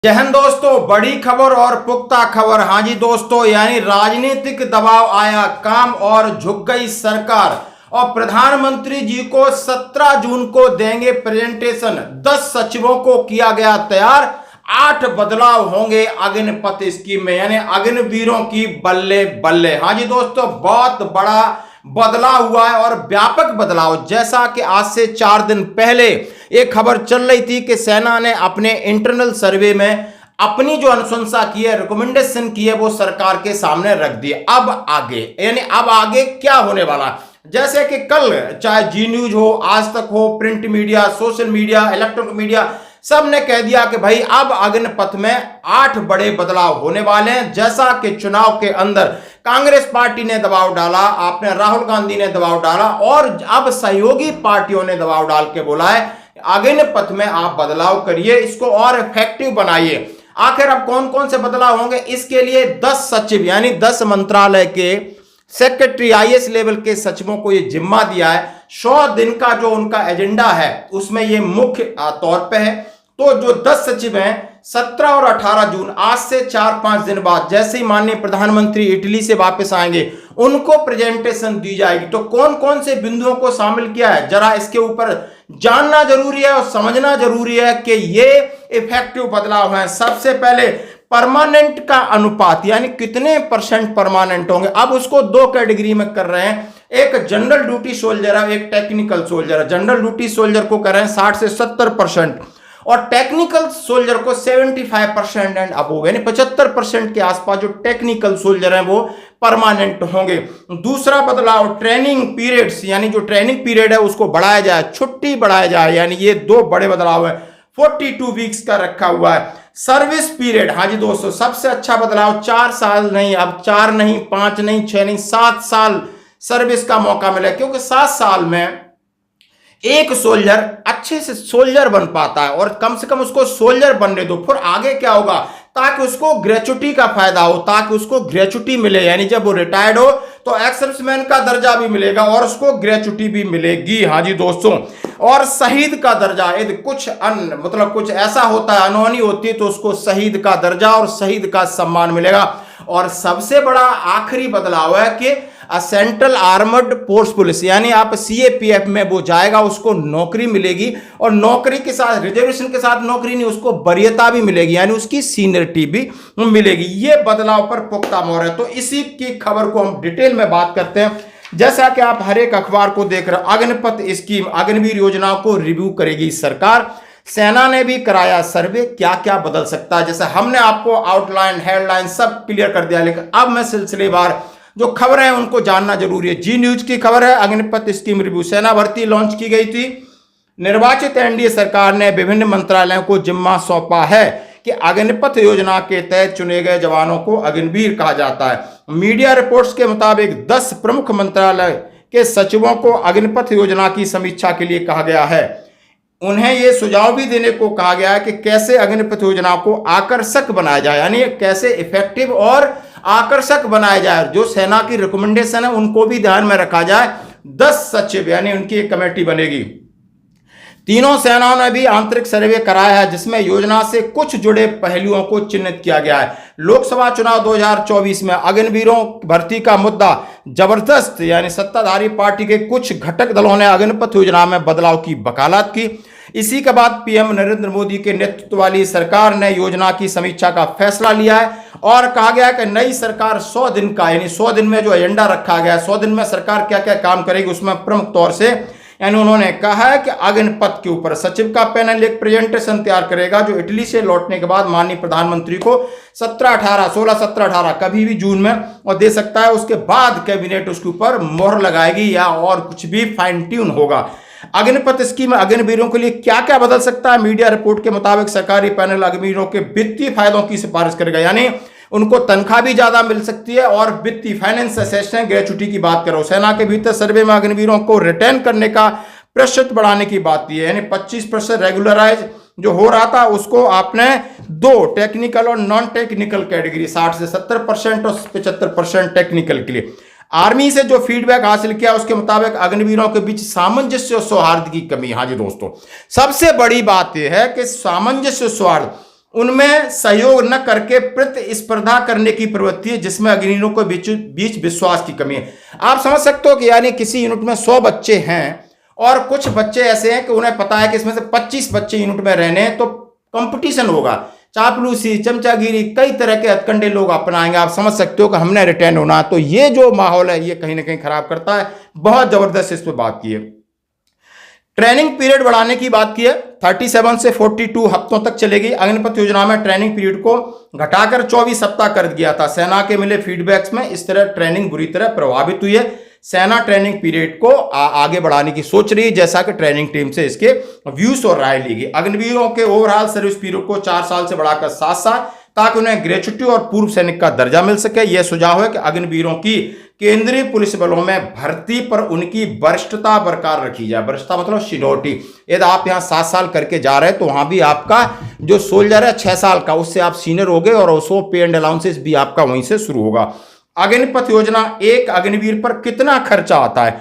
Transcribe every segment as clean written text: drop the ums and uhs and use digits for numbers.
जय हिंद दोस्तों, बड़ी खबर और पुख्ता खबर। हाँ जी दोस्तों, यानी राजनीतिक दबाव आया काम और झुक गई सरकार और प्रधानमंत्री जी को 17 जून को देंगे प्रेजेंटेशन। 10 सचिवों को किया गया तैयार। 8 बदलाव होंगे अग्निपथ स्कीम में, यानी अग्निवीरों की बल्ले बल्ले। हाँ जी दोस्तों, बहुत बड़ा बदलाव हुआ है और व्यापक बदलाव। जैसा कि आज से 4 दिन पहले एक खबर चल रही थी कि सेना ने अपने इंटरनल सर्वे में अपनी जो अनुशंसा की है, रिकमेंडेशन की है, वो सरकार के सामने रख दी। अब आगे, यानी अब आगे क्या होने वाला, जैसे कि कल चाहे जी न्यूज हो, आज तक हो, print media, social media, electronic media, सब ने कह दिया कि भाई अब अग्निपथ में 8 बड़े बदलाव होने वाले हैं। जैसा कि चुनाव के अंदर कांग्रेस पार्टी ने दबाव डाला, आपने राहुल गांधी ने दबाव डाला और अब सहयोगी पार्टियों ने दबाव डाल के बोला है अग्निपथ में आप बदलाव करिए, इसको और इफेक्टिव बनाइए। आखिर अब कौन कौन से बदलाव होंगे, इसके लिए 10 सचिव यानी 10 मंत्रालय के सेक्रेटरी, आईएएस लेवल के सचिवों को यह जिम्मा दिया है। 100 दिन का जो उनका एजेंडा है उसमें यह मुख्य तौर पे है। तो जो 10 सचिव हैं, 17 और 18 जून, आज से 4-5 दिन बाद जैसे ही माननीय प्रधानमंत्री इटली से वापस आएंगे, उनको प्रेजेंटेशन दी जाएगी। तो कौन कौन से बिंदुओं को शामिल किया है, जरा इसके ऊपर जानना जरूरी है और समझना जरूरी है कि ये इफेक्टिव बदलाव है। सबसे पहले परमानेंट का अनुपात, यानी कितने % परमानेंट होंगे। अब उसको 2 कैटेगरी में कर रहे हैं, एक जनरल ड्यूटी सोल्जर है, एक टेक्निकल सोल्जर है। जनरल ड्यूटी सोल्जर को कर रहे हैं 60 से 70% और टेक्निकल सोल्जर को 75% एंड अबोव, यानी 75% के आसपास जो टेक्निकल सोल्जर हैं वो परमानेंट होंगे। दूसरा बदलाव ट्रेनिंग पीरियड्स, यानी जो ट्रेनिंग पीरियड है उसको बढ़ाया जाए, छुट्टी बढ़ाया जाए, यानी ये 2 बड़े बदलाव है। 42 वीक्स का रखा हुआ है। सर्विस पीरियड, हाँ जी दोस्तों, सबसे अच्छा बदलाव 4 साल नहीं, अब 4 नहीं, 5 नहीं, 6 नहीं, 7 साल सर्विस का मौका मिला, क्योंकि 7 साल में एक सोल्जर अच्छे से सोल्जर बन पाता है और कम से कम उसको सोल्जर बनने दो। फिर आगे क्या होगा, ताकि उसको ग्रेचुटी का फायदा हो, ताकि उसको ग्रेचुटी मिले, यानी जब वो रिटायर्ड हो तो एक्स सर्विसमैन का दर्जा भी मिलेगा और उसको ग्रेचुटी भी मिलेगी। हाँ जी दोस्तों, और शहीद का दर्जा, यदि कुछ कुछ ऐसा होता है, अनहोनी होती है, तो उसको शहीद का दर्जा और शहीद का सम्मान मिलेगा। और सबसे बड़ा आखिरी बदलाव है कि सेंट्रल आर्मर्ड फोर्स पुलिस, यानी आप सीएपीएफ में वो जाएगा, उसको नौकरी मिलेगी और नौकरी के साथ, रिजर्वेशन के साथ नौकरी नहीं, उसको वरीयता भी मिलेगी, यानी उसकी सीनियरिटी भी मिलेगी। ये बदलाव पर पुख्ता मोहर है। तो इसी की खबर को हम डिटेल में बात करते हैं। जैसा कि आप हर एक अखबार को देख रहे हैं, अग्निपथ स्कीम, अग्निवीर योजना को रिव्यू करेगी सरकार। सेना ने भी कराया सर्वे, क्या क्या बदल सकता है। जैसे हमने आपको आउटलाइन, हेडलाइन सब क्लियर कर दिया, लेकिन अब मैं सिलसिलेवार जो खबर है उनको जानना जरूरी है। जी न्यूज की खबर है, अग्निपथ स्कीम रिव्यू। सेना भर्ती लॉन्च की गई थी। निर्वाचित एनडीए सरकार ने विभिन्न मंत्रालयों को जिम्मा सौंपा है कि अग्निपथ योजना के तहत चुने गए जवानों को अग्निवीर कहा जाता है। मीडिया रिपोर्ट्स के मुताबिक 10 प्रमुख मंत्रालय के सचिवों को अग्निपथ योजना की समीक्षा के लिए कहा गया है। उन्हें यह सुझाव भी देने को कहा गया है कि कैसे अग्निपथ योजना को आकर्षक बनाया जाए, यानी कैसे इफेक्टिव और आकर्षक बनाया जाए। जो सेना की रिकमेंडेशन है उनको भी ध्यान में रखा जाए। 10 सचिव, यानी उनकी एक कमेटी बनेगी। तीनों सेनाओं ने भी आंतरिक सर्वे कराया है, जिसमें योजना से कुछ जुड़े पहलुओं को चिन्हित किया गया है। लोकसभा चुनाव 2024 में अग्निवीरों भर्ती का मुद्दा जबरदस्त, यानी सत्ताधारी पार्टी के कुछ घटक दलों ने अग्निपथ योजना में बदलाव की वकालत की। इसी के बाद पीएम नरेंद्र मोदी के नेतृत्व वाली सरकार ने योजना की समीक्षा का फैसला लिया है और कहा गया कि नई सरकार 100 दिन का, यानी 100 दिन में जो एजेंडा रखा गया है, 100 दिन में सरकार क्या क्या काम करेगी, उसमें प्रमुख तौर से, यानी उन्होंने कहा है कि अग्निपथ के ऊपर सचिव का पैनल एक प्रेजेंटेशन तैयार करेगा, जो इटली से लौटने के बाद माननीय प्रधानमंत्री को 16-17-18 कभी भी जून में और दे सकता है। उसके बाद कैबिनेट उसके ऊपर मोहर लगाएगी या और कुछ भी फाइन ट्यून होगा। अग्निपथ स्कीम अग्निवीरों के लिए क्या क्या बदल सकता है। मीडिया रिपोर्ट के मुताबिक सरकारी पैनल अग्निवीरों के वित्तीय फायदों की सिफारिश करेगा, यानी उनको तनख्वाह भी ज्यादा मिल सकती है और वित्तीय फाइनेंस असिस्टेंस ग्रेचुटी की बात करो। सेना के भीतर सर्वे में अग्निवीरों को रिटेन करने का प्रतिशत बढ़ाने की बात की है, यानी 25% रेगुलराइज जो हो रहा था उसको आपने 2 टेक्निकल और नॉन टेक्निकल कैटेगरी, 60 से 70% और 75% टेक्निकल के लिए। आर्मी से जो फीडबैक हासिल किया उसके मुताबिक अग्निवीरों के बीच सामंजस्य और सौहार्द की कमी। हाँ जी दोस्तों, सबसे बड़ी बात यह है कि सामंजस्य सौहार्द उनमें सहयोग न करके प्रतिस्पर्धा करने की प्रवृत्ति है, जिसमें अग्रहियों के बीच विश्वास की कमी है। आप समझ सकते हो कि यानी किसी यूनिट में 100 बच्चे हैं और कुछ बच्चे ऐसे हैं कि उन्हें पता है कि इसमें से 25 बच्चे यूनिट में रहने हैं, तो कंपटीशन होगा, चापलूसी, चमचागिरी, कई तरह के हथकंडे लोग अपनाएंगे। आप समझ सकते हो कि हमने रिटेन होना, तो ये जो माहौल है ये कहीं ना कहीं खराब करता है। बहुत जबरदस्त इस पर बात की है। ट्रेनिंग पीरियड बढ़ाने की बात की है, 37 से 42 हफ्तों तक चलेगी। अग्निपथ योजना में ट्रेनिंग पीरियड को घटाकर 24 सप्ताह कर दिया था। सेना के मिले फीडबैक्स में इस तरह ट्रेनिंग बुरी तरह प्रभावित हुई है। सेना ट्रेनिंग पीरियड को आगे बढ़ाने की सोच रही है, जैसा कि ट्रेनिंग टीम से इसके व्यूज और राय ली गई। अग्निवीरों के ओवरऑल सर्विस पीरियड को 4 साल से बढ़ाकर 7 साल, ताकि उन्हें ग्रेच्युटी और पूर्व सैनिक का दर्जा मिल सके। यह सुझाव है कि अग्निवीरों की केंद्रीय पुलिस बलों में भर्ती पर उनकी वरिष्ठता बरकरार रखी जाए। वरिष्ठता मतलब सीनियरिटी। यदि आप यहाँ 7 साल करके जा रहे हैं तो वहां भी आपका जो सोल्जर है 6 साल का, उससे आप सीनियर हो गए और उसको पे एंड अलाउंसेस भी आपका वहीं से शुरू होगा। अग्निपथ योजना, एक अग्निवीर पर कितना खर्चा आता है?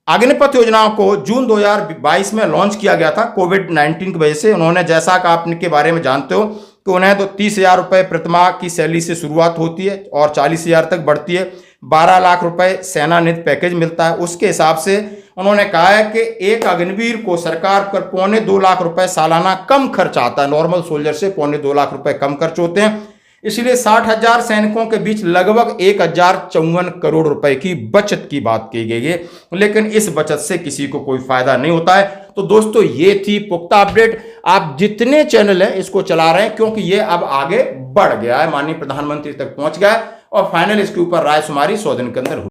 अग्निपथ योजना को जून 2022 में लॉन्च किया गया था कोविड-19 की वजह से। उन्होंने, जैसा कि आप इनके बारे में जानते हो, कि उन्हें तो 30,000 रुपये प्रतिमाह की सैलरी से शुरुआत होती है और 40,000 तक बढ़ती है। 12 लाख रुपए सेना निधि पैकेज मिलता है। उसके हिसाब से उन्होंने कहा है कि एक अग्निवीर को सरकार पर 2.25 लाख रुपए सालाना कम खर्च आता है। नॉर्मल सोल्जर से 2.25 लाख रुपए कम खर्च होते हैं। इसलिए 60,000 सैनिकों के बीच लगभग 1,054 करोड़ रुपए की बचत की बात की गई है, लेकिन इस बचत से किसी को कोई फायदा नहीं होता है। तो दोस्तों, ये थी पुख्ता अपडेट। आप जितने चैनल हैं इसको चला रहे हैं, क्योंकि ये अब आगे बढ़ गया है, माननीय प्रधानमंत्री तक पहुंच गया है और फाइनल इसके ऊपर राय शुमारी 100 दिन के अंदर